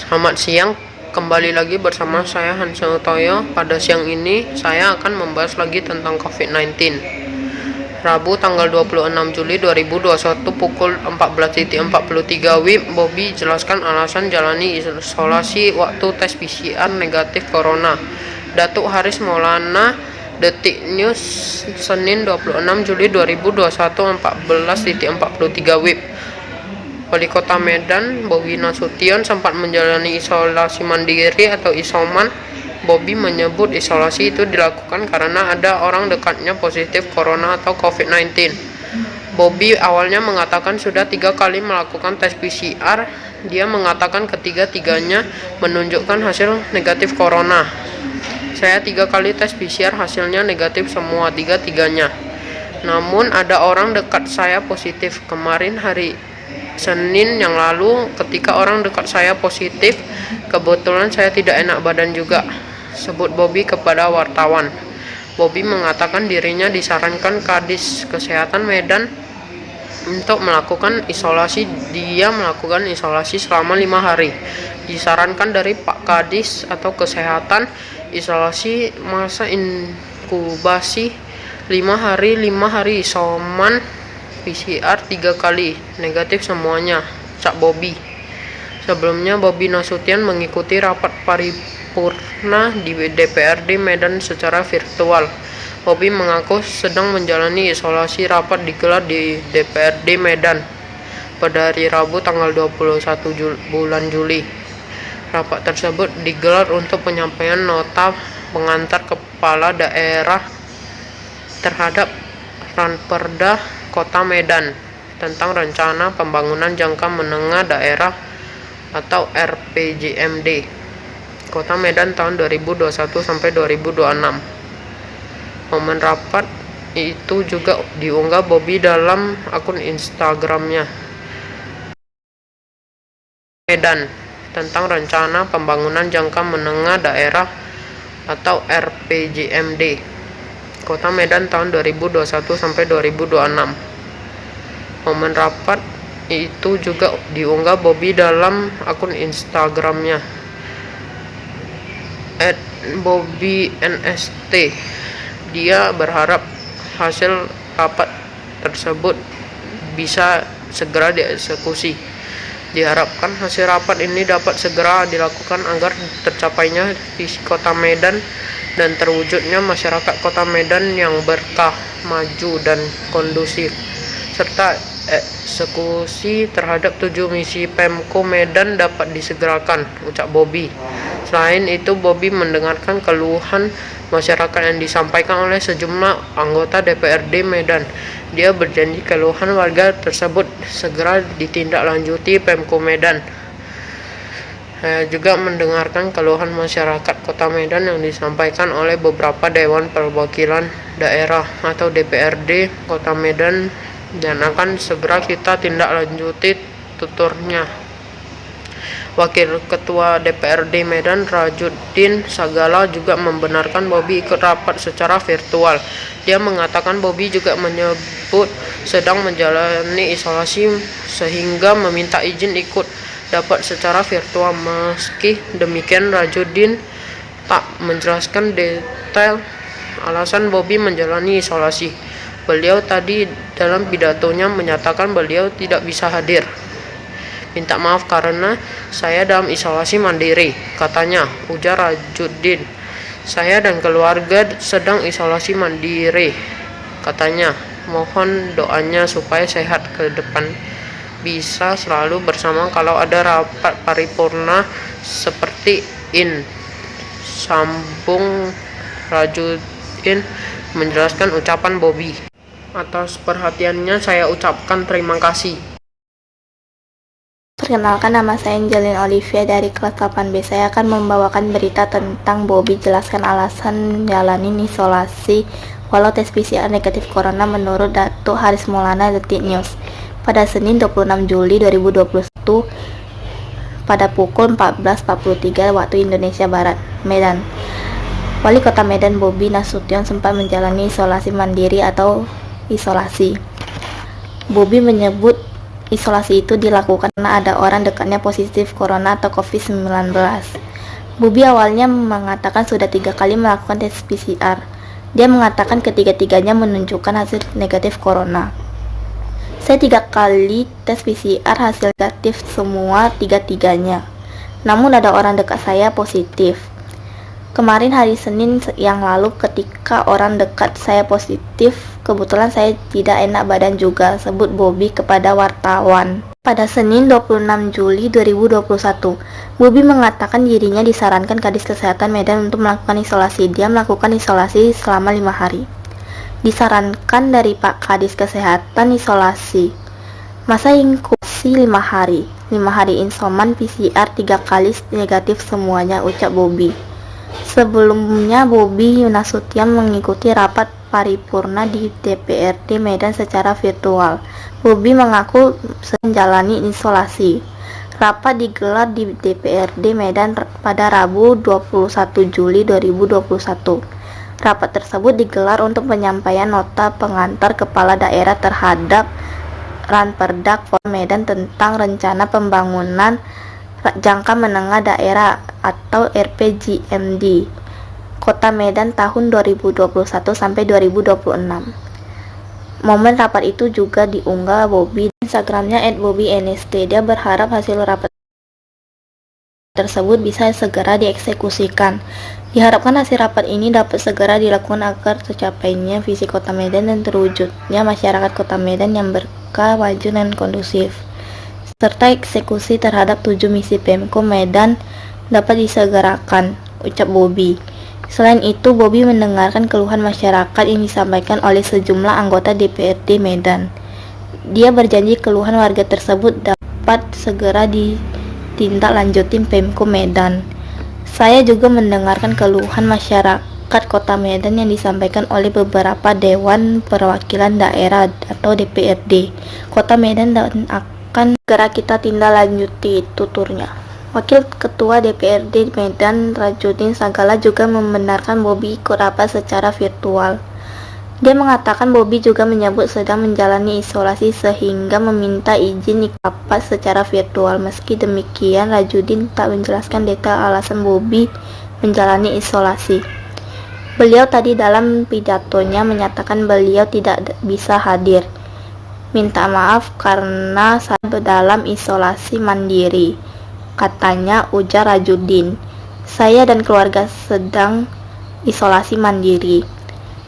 Selamat siang, kembali lagi bersama saya Hansa Utoyo. Pada siang ini saya akan membahas lagi tentang COVID-19. Rabu tanggal 26 Juli 2021 pukul 14.43 WIB, Bobby jelaskan alasan jalani isolasi waktu tes PCR negatif corona. Datuk Haris Maulana, Detik News, Senin 26 Juli 2021 14.43 WIB. Wali Kota Medan, Bobi Nasution, sempat menjalani isolasi mandiri atau isoman. Bobi menyebut isolasi itu dilakukan karena ada orang dekatnya positif corona atau COVID-19. Bobi awalnya mengatakan sudah 3 kali melakukan tes PCR. Dia mengatakan ketiga-tiganya menunjukkan hasil negatif corona. Saya 3 kali tes PCR, hasilnya negatif semua, tiga-tiganya. Namun ada orang dekat saya positif. Kemarin hari Senin yang lalu ketika orang dekat saya positif, kebetulan saya tidak enak badan juga, sebut Bobi kepada wartawan. Bobi mengatakan dirinya disarankan Kadis Kesehatan Medan untuk melakukan isolasi. Dia melakukan isolasi selama 5 hari. Disarankan dari Pak Kadis atau Kesehatan, isolasi masa inkubasi 5 hari isoman PCR 3 kali, negatif semuanya, cak Bobi. Sebelumnya Bobi Nasution mengikuti rapat paripurna di DPRD Medan secara virtual. Bobi mengaku sedang menjalani isolasi. Rapat digelar di DPRD Medan pada hari Rabu tanggal 21 bulan Juli. Rapat tersebut digelar untuk penyampaian nota pengantar kepala daerah terhadap Ranperda Kota Medan tentang Rencana Pembangunan Jangka Menengah Daerah atau RPJMD Kota Medan tahun 2021 sampai 2026. Momen rapat itu juga diunggah Bobi dalam akun Instagramnya. Medan tentang Rencana Pembangunan Jangka Menengah Daerah atau RPJMD Kota Medan tahun 2021 sampai 2026. Momen rapat itu juga diunggah Bobi dalam akun Instagramnya @BobbyNST. Dia berharap hasil rapat tersebut bisa segera dieksekusi. Diharapkan hasil rapat ini dapat segera dilakukan agar tercapainya visi Kota Medan dan terwujudnya masyarakat Kota Medan yang berkah, maju, dan kondusif, serta eksekusi terhadap 7 misi Pemko Medan dapat disegerakan, ucap Bobi. Selain itu, Bobi mendengarkan keluhan masyarakat yang disampaikan oleh sejumlah anggota DPRD Medan. Dia berjanji keluhan warga tersebut segera ditindaklanjuti Pemko Medan. Saya juga mendengarkan keluhan masyarakat Kota Medan yang disampaikan oleh beberapa Dewan Perwakilan Daerah atau DPRD Kota Medan dan akan segera kita tindak lanjuti, tuturnya. Wakil Ketua DPRD Medan Rajuddin Sagala juga membenarkan Bobi ikut rapat secara virtual. Dia mengatakan Bobi juga menyebut sedang menjalani isolasi sehingga meminta izin ikut dapat secara virtual. Meski demikian, Rajuddin tak menjelaskan detail alasan Bobi menjalani isolasi. Beliau tadi dalam pidatonya menyatakan beliau tidak bisa hadir. Minta maaf karena saya dalam isolasi mandiri, katanya, ujar Rajuddin. Saya dan keluarga sedang isolasi mandiri, katanya. Mohon doanya supaya sehat ke depan, bisa selalu bersama kalau ada rapat paripurna seperti ini, sambung Rajuddin menjelaskan ucapan Bobi. Atas perhatiannya saya ucapkan terima kasih. Perkenalkan, nama saya Angelina Olivia dari kelas 8B. Saya akan membawakan berita tentang Bobi jelaskan alasan menjalani isolasi walau tes PCR negatif corona menurut Datuk Haris Maulana, Detik News. Pada Senin 26 Juli 2021 pada pukul 14.43 waktu Indonesia Barat, Medan. Wali Kota Medan Bobi Nasution sempat menjalani isolasi mandiri atau isolasi. Bobi menyebut isolasi itu dilakukan karena ada orang dekatnya positif corona atau COVID-19. Bobi awalnya mengatakan sudah 3 kali melakukan tes PCR. Dia mengatakan ketiga-tiganya menunjukkan hasil negatif corona. Saya 3 kali tes PCR hasil negatif semua 3-tiganya. Namun ada orang dekat saya positif. Kemarin hari Senin yang lalu ketika orang dekat saya positif, kebetulan saya tidak enak badan juga, sebut Bobi kepada wartawan. Pada Senin 26 Juli 2021, Bobi mengatakan dirinya disarankan Kadis Kesehatan Medan untuk melakukan isolasi. Dia melakukan isolasi selama 5 hari. Disarankan dari Pak Kadis Kesehatan isolasi. Masa inkubasi 5 hari. 5 hari isoman PCR 3 kali negatif semuanya, ucap Bobi. Sebelumnya Bobi Nasution mengikuti rapat paripurna di DPRD Medan secara virtual. Bobi mengaku menjalani isolasi. Rapat digelar di DPRD Medan pada Rabu 21 Juli 2021. Rapat tersebut digelar untuk penyampaian nota pengantar kepala daerah terhadap Ranperdak Medan tentang rencana pembangunan jangka menengah daerah atau RPJMD Kota Medan tahun 2021 sampai 2026. Momen rapat itu juga diunggah Bobi di Instagramnya @bobi_nst. Dia berharap hasil rapat tersebut bisa segera dieksekusikan. Diharapkan hasil rapat ini dapat segera dilakukan agar tercapainya visi Kota Medan dan terwujudnya masyarakat Kota Medan yang berkah, maju, dan kondusif, serta eksekusi terhadap 7 misi Pemko Medan dapat disegerakan, ucap Bobi. Selain itu, Bobi mendengarkan keluhan masyarakat yang disampaikan oleh sejumlah anggota DPRD Medan. Dia berjanji keluhan warga tersebut dapat segera ditindaklanjuti Pemko Medan. Saya juga mendengarkan keluhan masyarakat Kota Medan yang disampaikan oleh beberapa Dewan Perwakilan Daerah atau DPRD Kota Medan dan akan segera kita tindak lanjuti, tuturnya. Wakil Ketua DPRD Medan Rajudin Sagala juga membenarkan Bobi ikut rapat secara virtual. Dia mengatakan Bobi juga menyebut sedang menjalani isolasi sehingga meminta izin ikut rapat secara virtual. Meski demikian, Rajudin tak menjelaskan detail alasan Bobi menjalani isolasi. Beliau tadi dalam pidatonya menyatakan beliau tidak bisa hadir. Minta maaf karena saya dalam isolasi mandiri, katanya, ujar Rajudin. Saya dan keluarga sedang isolasi mandiri.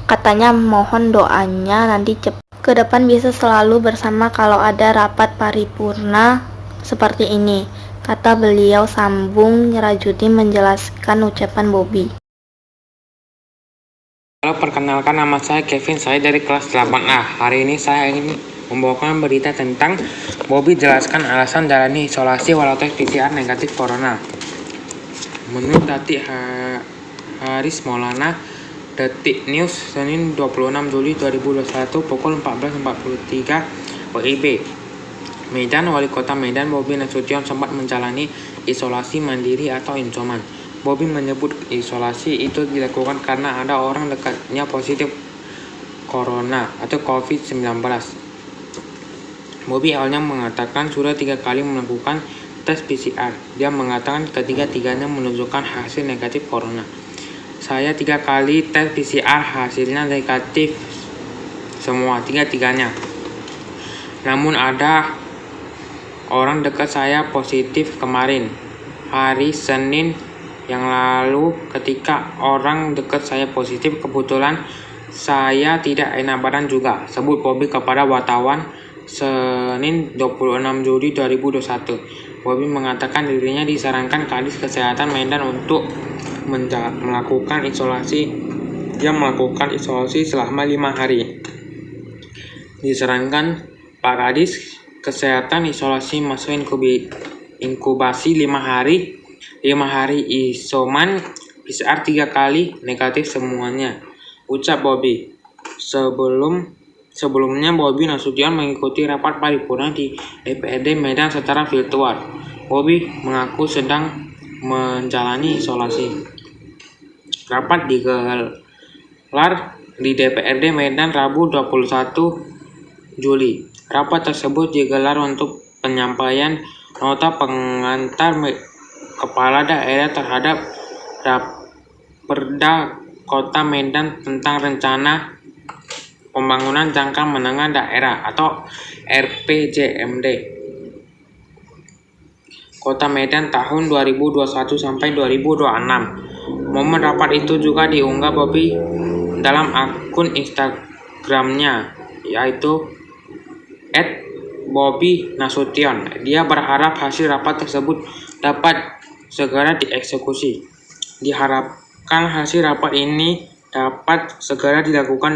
Katanya mohon doanya nanti cepat ke depan bisa selalu bersama kalau ada rapat paripurna seperti ini, kata beliau. Sambung Rajudin menjelaskan ucapan Bobi. Halo, perkenalkan nama saya Kevin, saya dari kelas 8A. Hari ini saya ingin membawakan berita tentang Bobi jelaskan alasan jalani isolasi walau tes PCR negatif corona. Menurut Datik Haris Maulana, Detik News, Senin 26 Juli 2021 pukul 14.43 WIB. Medan, Wali Kota Medan Bobi Nasution sempat menjalani isolasi mandiri atau isoman. Bobi menyebut isolasi itu dilakukan karena ada orang dekatnya positif corona atau COVID-19. Bobi awalnya mengatakan sudah 3 kali melakukan tes PCR. Dia mengatakan ketiga-tiganya menunjukkan hasil negatif corona. Saya 3 kali tes PCR, hasilnya negatif semua 3-tiganya. Namun ada orang dekat saya positif kemarin, hari Senin yang lalu ketika orang dekat saya positif, kebetulan saya tidak enak badan juga, sebut Bobi kepada wartawan Senin 26 Juli 2021. Bobi mengatakan dirinya disarankan Kadis Kesehatan Medan untuk melakukan isolasi. Dia melakukan isolasi selama 5 hari. Disarankan Pak Kadis Kesehatan isolasi masuk inkubasi 5 hari. 5 hari isoman, PCR 3 kali negatif semuanya, ucap Bobi. Sebelumnya Bobi Nasution mengikuti rapat paripurna di DPRD Medan secara virtual. Bobi mengaku sedang menjalani isolasi. Rapat digelar di DPRD Medan Rabu 21 Juli. Rapat tersebut digelar untuk penyampaian nota pengantar kepala daerah terhadap Raperda Kota Medan tentang rencana pembangunan jangka menengah daerah atau RPJMD Kota Medan tahun 2021 sampai 2026. Momen rapat itu juga diunggah Bobi dalam akun Instagramnya, yaitu @BobiNasution. Dia berharap hasil rapat tersebut dapat segera dieksekusi. Diharapkan hasil rapat ini dapat segera dilakukan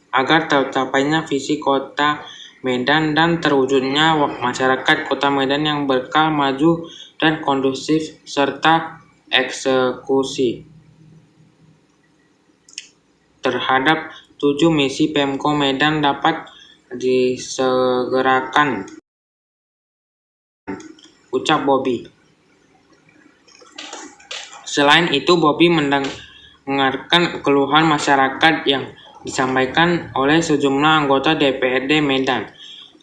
agar tercapainya visi Kota Medan dan terwujudnya masyarakat Kota Medan yang berkah, maju, dan kondusif, serta eksekusi terhadap 7 misi Pemko Medan dapat disegerakan, ucap Bobi. Selain itu, Bobi mendengarkan keluhan masyarakat yang disampaikan oleh sejumlah anggota DPRD Medan.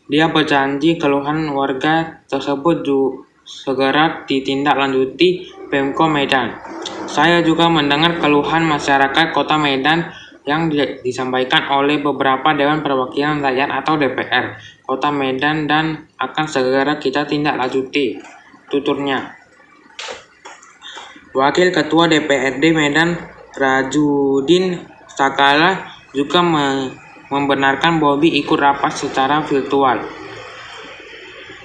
Dia berjanji keluhan warga tersebut segera ditindaklanjuti Pemko Medan. Saya juga mendengar keluhan masyarakat Kota Medan yang disampaikan oleh beberapa Dewan Perwakilan Rakyat atau DPR Kota Medan dan akan segera kita tindak lanjuti, tuturnya. Wakil Ketua DPRD Medan Rajudin Sakala juga membenarkan Bobi ikut rapat secara virtual.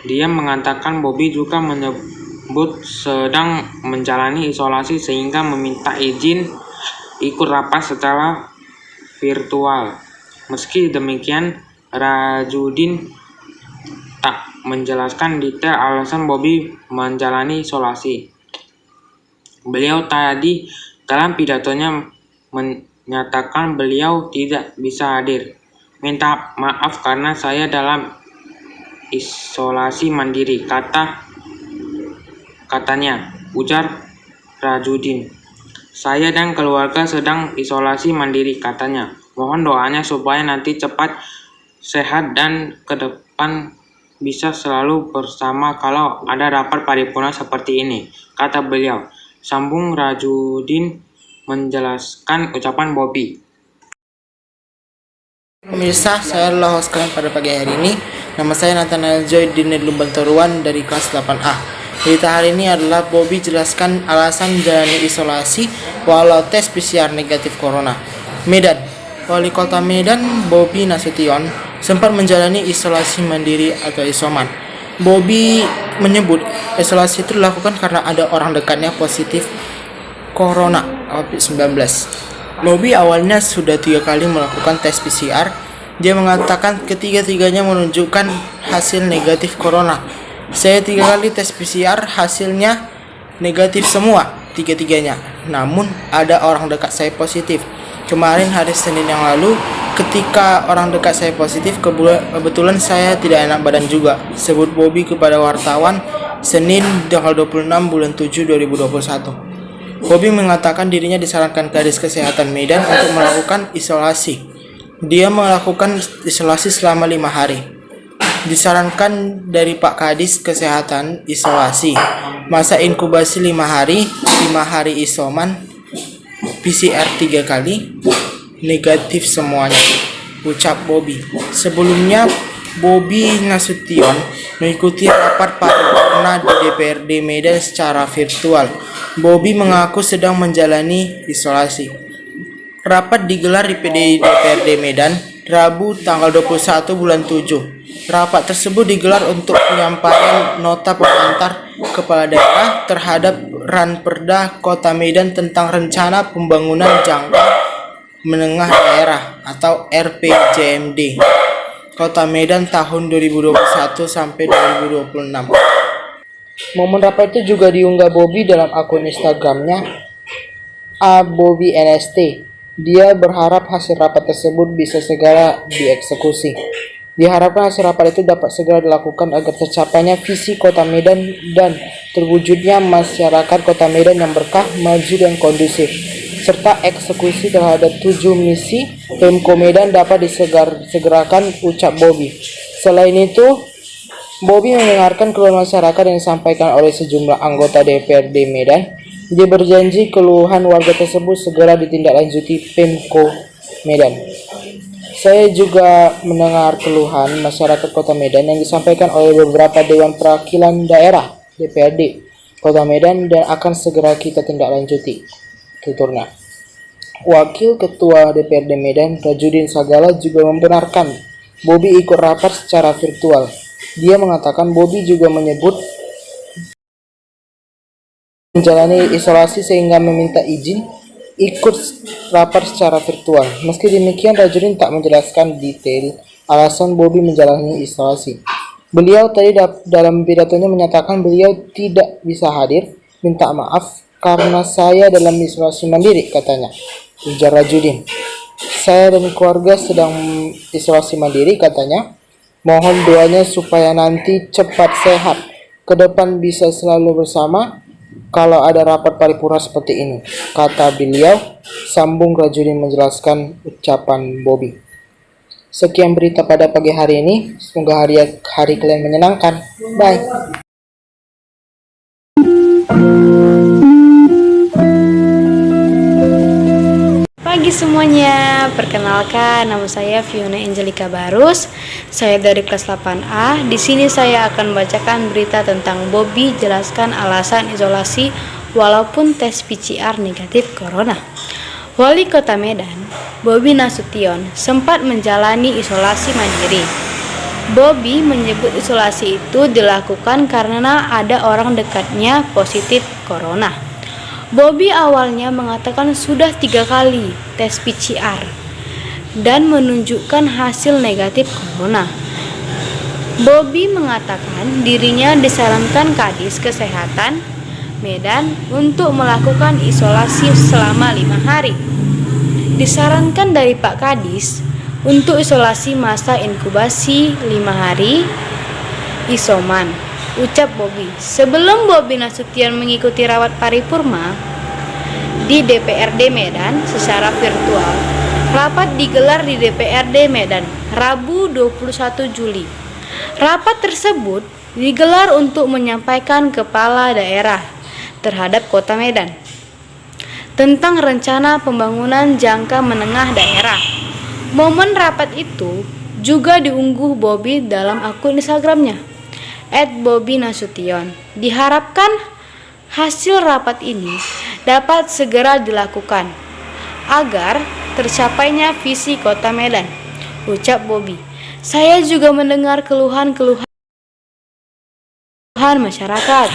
Dia mengatakan Bobi juga menyebut sedang menjalani isolasi sehingga meminta izin ikut rapat secara virtual. Meski demikian, Rajudin tak menjelaskan detail alasan Bobi menjalani isolasi. Beliau tadi dalam pidatonya menyatakan beliau tidak bisa hadir. Minta maaf karena saya dalam isolasi mandiri, katanya, ujar Rajudin. Saya dan keluarga sedang isolasi mandiri, katanya. Mohon doanya supaya nanti cepat sehat dan ke depan bisa selalu bersama kalau ada rapat paripurna seperti ini, kata beliau. Sambung Rajudin menjelaskan ucapan Bobi. Pemirsa, saya adalah host kalian pada pagi hari ini. Nama saya Nathanael Joy Dinedlu Bantaruan dari kelas 8A. Berita hari ini adalah Bobi jelaskan alasan menjalani isolasi walau tes PCR negatif corona. Medan, Wali Kota Medan Bobi Nasution sempat menjalani isolasi mandiri atau isoman. Bobi menyebut isolasi itu dilakukan karena ada orang dekatnya positif corona COVID-19. Bobi awalnya sudah 3 kali melakukan tes PCR. Dia mengatakan ketiga-tiganya menunjukkan hasil negatif corona. Saya 3 kali tes PCR, hasilnya negatif semua, 3-tiganya. Namun ada orang dekat saya positif. Kemarin hari Senin yang lalu, ketika orang dekat saya positif, kebetulan saya tidak enak badan juga, sebut Bobi kepada wartawan Senin tanggal 26 bulan 7 2021. Bobi mengatakan dirinya disarankan Kadis Kesehatan Medan untuk melakukan isolasi. Dia melakukan isolasi selama 5 hari. Disarankan dari Pak Kadis Kesehatan isolasi, masa inkubasi 5 hari, 5 hari isoman, PCR 3 kali, negatif semuanya, ucap Bobi. Sebelumnya Bobi Nasution mengikuti rapat paripurna di DPRD Medan secara virtual. Bobi mengaku sedang menjalani isolasi. Rapat digelar di DPRD Medan Rabu tanggal 21 bulan 7. Rapat tersebut digelar untuk penyampaian nota pengantar kepala daerah terhadap Raperda Kota Medan tentang rencana pembangunan jangka menengah daerah atau RPJMD Kota Medan tahun 2021 sampai 2026. Momen rapat itu juga diunggah Bobi dalam akun Instagramnya @BobiNST. Dia berharap hasil rapat tersebut bisa segera dieksekusi. Diharapkan hasil rapat itu dapat segera dilakukan agar tercapainya visi Kota Medan dan terwujudnya masyarakat Kota Medan yang berkah, maju, dan kondusif, serta eksekusi terhadap 7 misi Pemko Medan dapat disegerakan, ucap Bobi. Selain itu, Bobby mendengarkan keluhan masyarakat yang disampaikan oleh sejumlah anggota DPRD Medan. Dia berjanji keluhan warga tersebut segera ditindaklanjuti Pemko Medan. Saya juga mendengar keluhan masyarakat Kota Medan yang disampaikan oleh beberapa Dewan Perwakilan Daerah DPRD Kota Medan dan akan segera kita tindaklanjuti, tuturnya. Wakil Ketua DPRD Medan, Rajudin Sagala, juga membenarkan Bobby ikut rapat secara virtual. Dia mengatakan Bobby juga menyebut menjalani isolasi sehingga meminta izin ikut rapat secara virtual. Meski demikian, Rajudin tak menjelaskan detail alasan Bobby menjalani isolasi. Beliau tadi dalam pidatonya menyatakan beliau tidak bisa hadir, minta maaf karena saya dalam isolasi mandiri, katanya. Ujar Rajudin. Saya dan keluarga sedang isolasi mandiri, katanya. Mohon doanya supaya nanti cepat sehat. Ke depan bisa selalu bersama kalau ada rapat paripurna seperti ini, kata beliau. Sambung Rajudin menjelaskan ucapan Bobby. Sekian berita pada pagi hari ini. Semoga hari kalian menyenangkan. Bye. Pagi semuanya, perkenalkan nama saya Fiona Angelica Barus. Saya dari kelas 8A. Di sini saya akan membacakan berita tentang Bobby jelaskan alasan isolasi walaupun tes PCR negatif corona. Wali Kota Medan, Bobi Nasution, sempat menjalani isolasi mandiri. Bobby menyebut isolasi itu dilakukan karena ada orang dekatnya positif corona. Bobby awalnya mengatakan sudah 3 kali tes PCR dan menunjukkan hasil negatif corona. Bobby mengatakan dirinya disarankan Kadis Kesehatan Medan untuk melakukan isolasi selama 5 hari. Disarankan dari Pak Kadis untuk isolasi masa inkubasi 5 hari isoman, ucap Bobby. Sebelum Bobi Nasution mengikuti rawat paripurna di DPRD Medan secara virtual. Rapat digelar di DPRD Medan Rabu 21 Juli. Rapat tersebut digelar untuk menyampaikan kepala daerah terhadap Kota Medan tentang rencana pembangunan jangka menengah daerah. Momen rapat itu juga diunggah Bobby dalam akun Instagramnya @BobbyNasution. Diharapkan hasil rapat ini dapat segera dilakukan agar tercapainya visi Kota Medan, ucap Bobby. Saya juga mendengar keluhan-keluhan masyarakat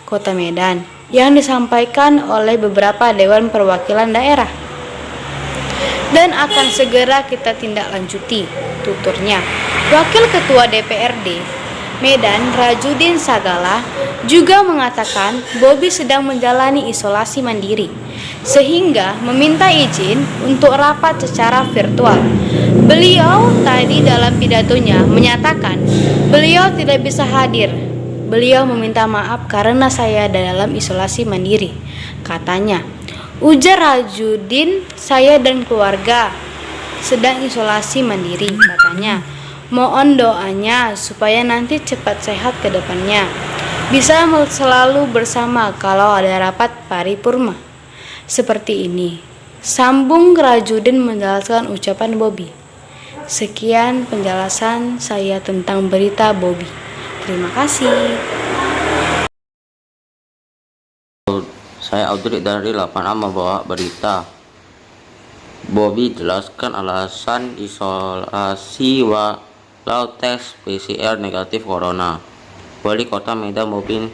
Kota Medan yang disampaikan oleh beberapa Dewan Perwakilan Daerah dan akan segera kita tindak lanjuti, tuturnya. Wakil Ketua DPRD Medan, Rajudin Sagala, juga mengatakan Bobby sedang menjalani isolasi mandiri sehingga meminta izin untuk rapat secara virtual. Beliau tadi dalam pidatonya menyatakan beliau tidak bisa hadir. Beliau meminta maaf karena saya dalam isolasi mandiri, katanya. Ujar Rajudin, saya dan keluarga sedang isolasi mandiri, katanya. Mohon doanya supaya nanti cepat sehat ke depannya. Bisa selalu bersama kalau ada rapat paripurna seperti ini. Sambung Rajudin menjelaskan ucapan Bobby. Sekian penjelasan saya tentang berita Bobby. Terima kasih. Saya Audrey dari 8A membawa berita. Bobby jelaskan alasan isolasi walau tes PCR negatif corona. Wali Kota Medan Bobby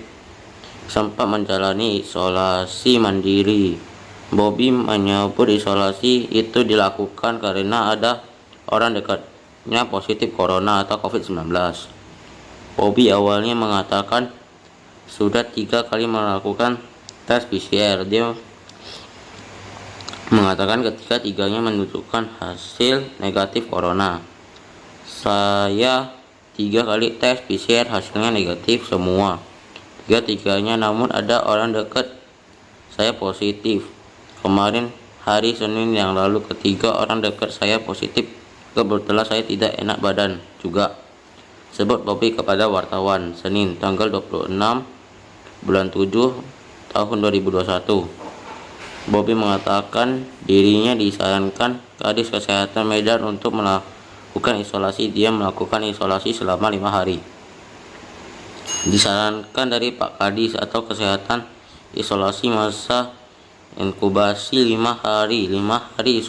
sempat menjalani isolasi mandiri. Bobby menyebut isolasi itu dilakukan karena ada orang dekatnya positif corona atau COVID-19. Bobby awalnya mengatakan sudah 3 kali melakukan tes PCR. Dia mengatakan ketiga-tiganya menunjukkan hasil negatif corona. Saya 3 kali tes PCR hasilnya negatif semua. 3-tiganya, namun ada orang dekat saya positif. Kemarin hari Senin yang lalu ketiga orang dekat saya positif. Kebetulan saya tidak enak badan juga. sebut Bobi kepada wartawan Senin tanggal 26 bulan 7 tahun 2021. Bobi mengatakan dirinya disarankan Kadis Kesehatan Medan untuk melakukan isolasi. Dia melakukan isolasi selama 5 hari. Disarankan dari Pak Kadis atau Kesehatan isolasi masa inkubasi 5 hari. 5 hari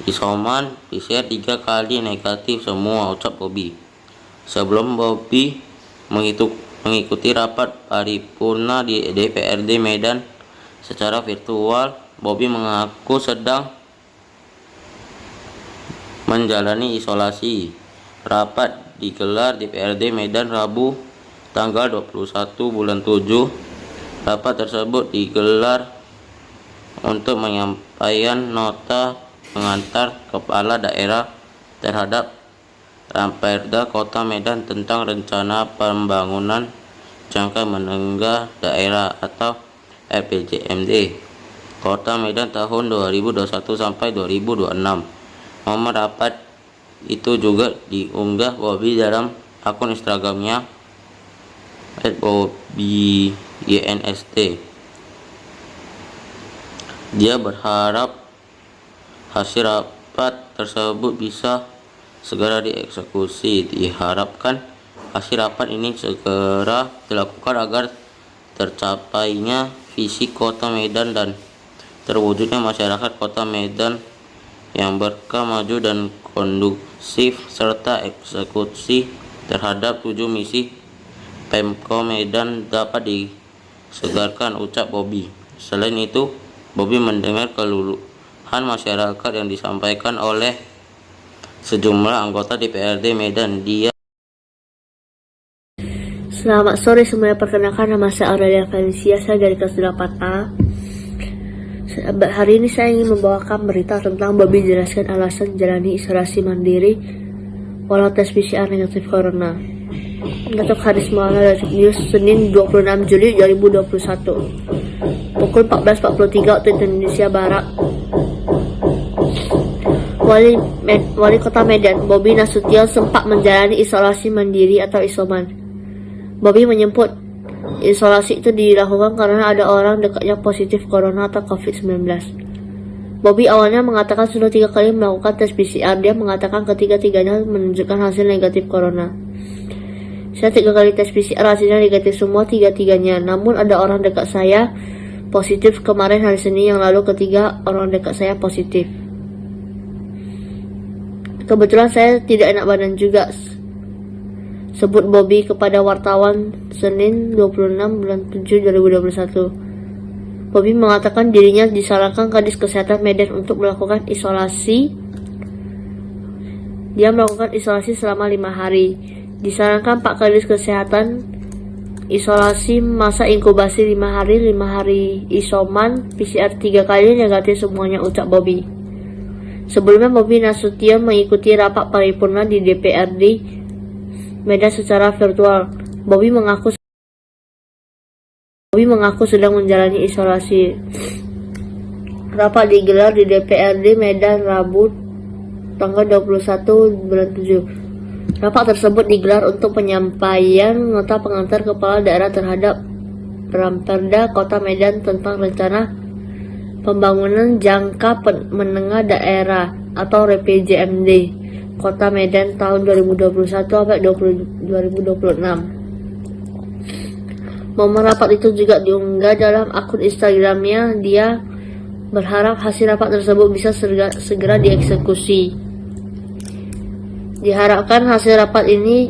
isoman PCR 3 kali negatif semua, ucap Bobi. Sebelum Bobi mengikuti rapat paripurna di DPRD Medan secara virtual, Bobi mengaku sedang menjalani isolasi. Rapat digelar di DPRD Medan Rabu tanggal 21 bulan 7. Rapat tersebut digelar untuk menyampaikan nota pengantar kepala daerah terhadap Ramperda Kota Medan tentang rencana pembangunan jangka menengah daerah atau RPJMD Kota Medan tahun 2021 sampai 2026. Momen rapat itu juga diunggah Bobi dalam akun Instagramnya @BobiYNST. Dia berharap hasil rapat tersebut bisa segera dieksekusi. Diharapkan hasil rapat ini segera dilakukan agar tercapainya visi Kota Medan dan terwujudnya masyarakat Kota Medan yang berkah, maju dan kondusif, serta eksekusi terhadap 7 misi Pemko Medan dapat disegarkan, ucap Bobi. Selain itu, Bobi mendengar keluhan masyarakat yang disampaikan oleh sejumlah anggota DPRD Medan. Selamat sore semuanya, perkenalkan nama saya Aurelia Felicia, saya dari kelas 8A. Hari ini saya ingin membawakan berita tentang Bobi jelaskan alasan jalani isolasi mandiri walau tes PCR negatif corona. Untuk hari semalam dari News Senin 26 Juli 2021 pukul 14.43 waktu Indonesia Barat. Wali Kota Medan Bobi Nasution sempat menjalani isolasi mandiri atau isoman. Bobi menyebut isolasi itu dilakukan karena ada orang dekatnya positif corona atau COVID-19. Bobi awalnya mengatakan sudah 3 kali melakukan tes PCR. Dia mengatakan ketiga-tiganya menunjukkan hasil negatif corona. Saya 3 kali tes PCR, hasilnya negatif semua 3-tiganya. Namun ada orang dekat saya positif kemarin hari Senin yang lalu, ketiga orang dekat saya positif. Kebetulan saya tidak enak badan juga, sebut Bobi kepada wartawan Senin 26 bulan 7 2021. Bobi mengatakan dirinya disarankan Kadis Kesehatan Medan untuk melakukan isolasi. Dia melakukan isolasi selama 5 hari. Disarankan Pak Kadis Kesehatan isolasi masa inkubasi 5 hari, 5 hari isoman, PCR 3 kali negatif semuanya, ucap Bobi. Sebelumnya Bobi Nasution mengikuti rapat paripurna di DPRD Medan secara virtual. Bobi mengaku sedang menjalani isolasi. Rapat digelar di DPRD Medan Rabu tanggal 21 bulan 7. Rapat tersebut digelar untuk penyampaian nota pengantar kepala daerah terhadap Ramperda Kota Medan tentang rencana pembangunan jangka menengah daerah atau RPJMD Kota Medan tahun 2021 sampai 2026. Momen rapat itu juga diunggah dalam akun Instagramnya. Dia berharap hasil rapat tersebut bisa segera dieksekusi. Diharapkan hasil rapat ini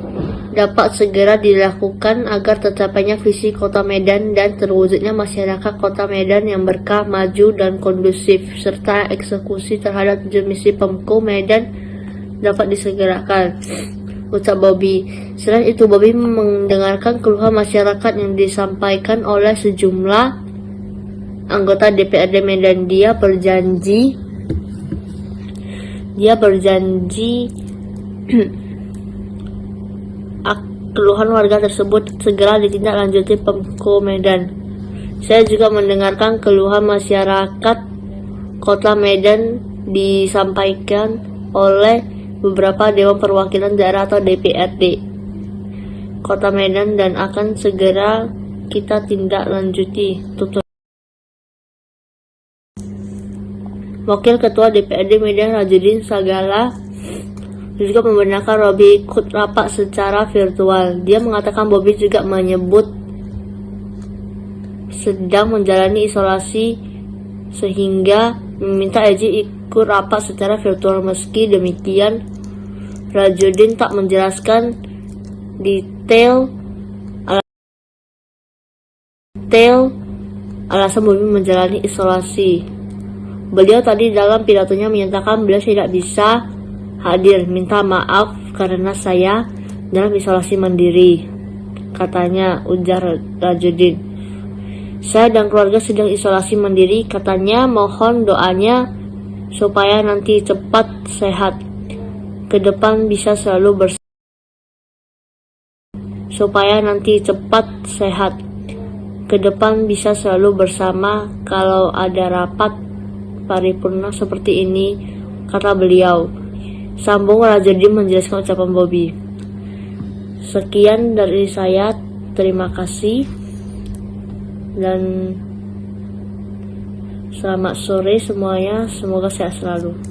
dapat segera dilakukan agar tercapainya visi Kota Medan dan terwujudnya masyarakat Kota Medan yang berkah, maju dan kondusif, serta eksekusi terhadap 7 misi Pemko Medan dapat disegerakan, ucap Bobi. Selain itu, Bobi mendengarkan keluhan masyarakat yang disampaikan oleh sejumlah anggota DPRD Medan. Dia berjanji keluhan warga tersebut segera ditindaklanjuti Pemko Medan. Saya juga mendengarkan keluhan masyarakat Kota Medan disampaikan oleh beberapa Dewan Perwakilan Daerah atau DPRD. Kota Medan dan akan segera kita tindak lanjuti. Tutur. Wakil Ketua DPRD Medan Rajudin Sagala juga membenarkan Robi ikut rapat secara virtual. Dia mengatakan Bobi juga menyebut sedang menjalani isolasi sehingga meminta Eji ikut rapat secara virtual. Meski demikian, Rajudin tak menjelaskan detail alasan Bobi menjalani isolasi. Beliau tadi dalam pidatonya menyatakan beliau tidak bisa hadir, minta maaf karena saya dalam isolasi mandiri, katanya, ujar Rajudin. Saya dan keluarga sedang isolasi mandiri, katanya, mohon doanya supaya nanti cepat sehat, ke depan bisa selalu bersama kalau ada rapat paripurna seperti ini, kata beliau. Sambung Rajudin menjelaskan ucapan Bobi. Sekian dari saya, terima kasih dan selamat sore semuanya, semoga sehat selalu.